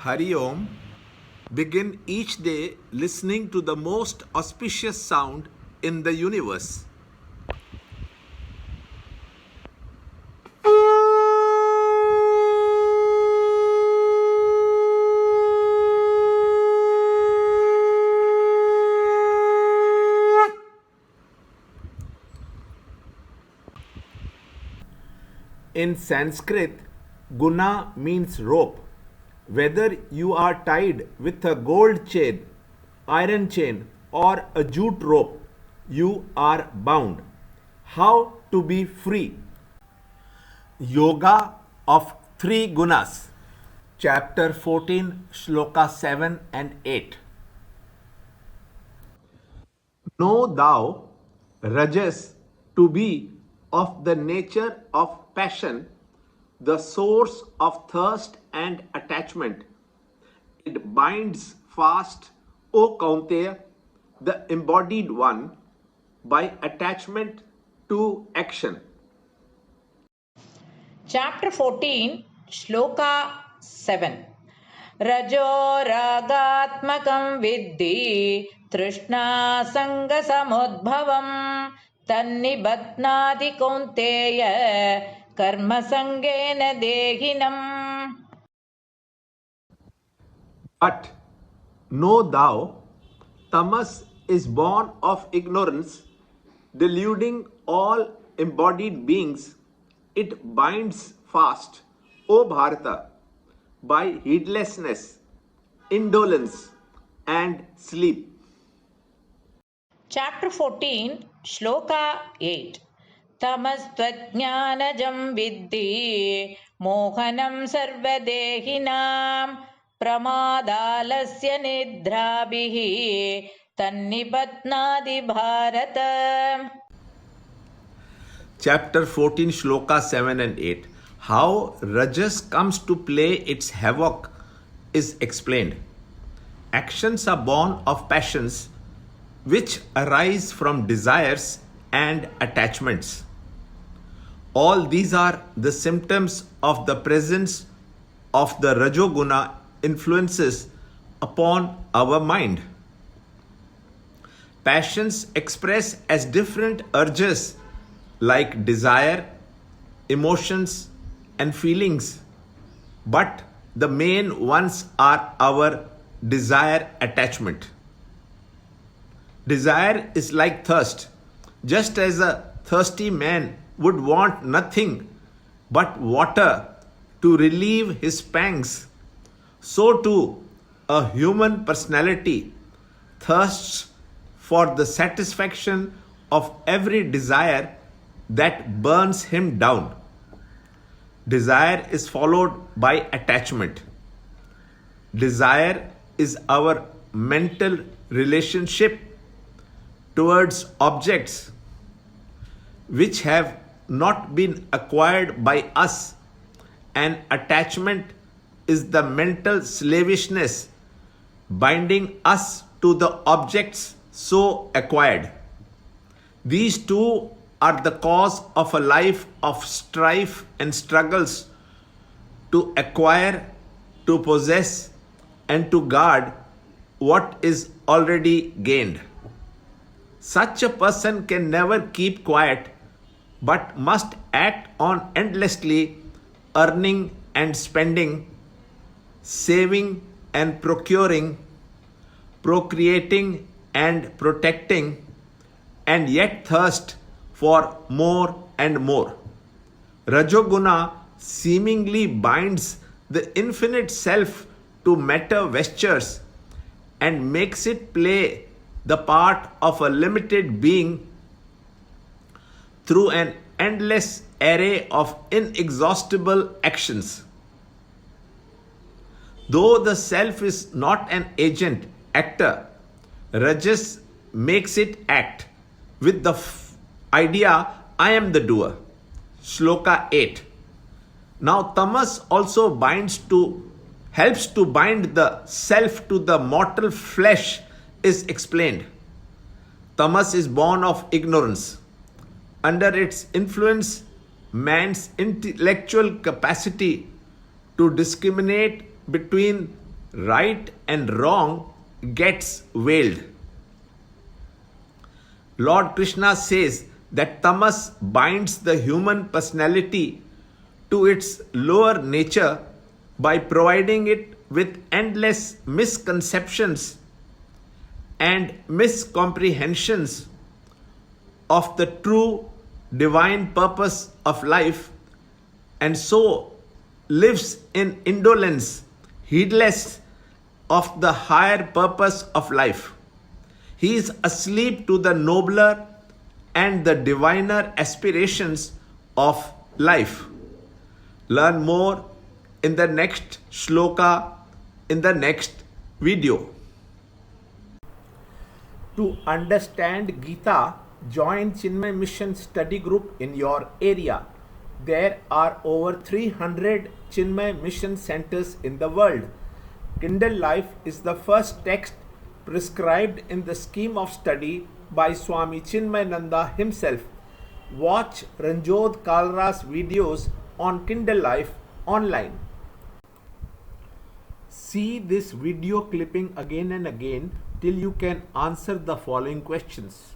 Hari Om. Begin each day listening to the most auspicious sound in the universe. In Sanskrit, guna means rope. Whether you are tied with a gold chain, iron chain, or a jute rope, you are bound. How to be free? Yoga of three gunas. Chapter 14, Shloka 7 and 8. Know thou, Rajas, to be of the nature of passion, the source of thirst and attachment. It binds fast, O Kaunteya, the embodied one, by attachment to action. Chapter 14, Shloka 7. Rajo ragatmakam viddhi trishna sanga samudbhavam tannibatnadi kaunteya karma sangena dehinam. But know thou, tamas is born of ignorance, deluding all embodied beings. It binds fast, O Bharata, by heedlessness, indolence, and sleep. Chapter 14, Shloka 8. Tamastvajnanajam viddhi mohanam sarvadehinam pramadalasya nidrabhihi tannipatnadi bharata. Chapter 14, Shloka 7 and 8. How Rajas comes to play its havoc is explained. Actions are born of passions which arise from desires and attachments. All these are the symptoms of the presence of the Rajoguna influences upon our mind. Passions express as different urges like desire, emotions, and feelings, but the main ones are our desire attachment. Desire is like thirst. Just as a thirsty man would want nothing but water to relieve his pangs, so too a human personality thirsts for the satisfaction of every desire that burns him down. Desire is followed by attachment. Desire is our mental relationship towards objects which have not been acquired by us, and attachment is the mental slavishness binding us to the objects so acquired. These two are the cause of a life of strife and struggles to acquire, to possess, and to guard what is already gained. Such a person can never keep quiet, but must act on endlessly, earning and spending, saving and procuring, procreating and protecting, and yet thirst for more and more. Rajoguna seemingly binds the infinite self to matter vestures and makes it play the part of a limited being through an endless array of inexhaustible actions. Though the self is not an agent, actor, Rajas makes it act with the idea, I am the doer. Shloka 8. Now tamas also helps to bind the self to the mortal flesh is explained. Tamas is born of ignorance. Under its influence, man's intellectual capacity to discriminate between right and wrong gets veiled. Lord Krishna says that tamas binds the human personality to its lower nature by providing it with endless misconceptions and miscomprehensions of the true divine purpose of life, and so lives in indolence, heedless of the higher purpose of life. He is asleep to the nobler and the diviner aspirations of life. Learn more in the next shloka, in the next video. To understand Gita, join Chinmaya Mission study group in your area. There are over 300 Chinmaya Mission centers in the world. Kindle Life is the first text prescribed in the scheme of study by Swami Chinmayananda himself. Watch Ranjot Kalra's videos on Kindle Life online. See this video clipping again and again till you can answer the following questions.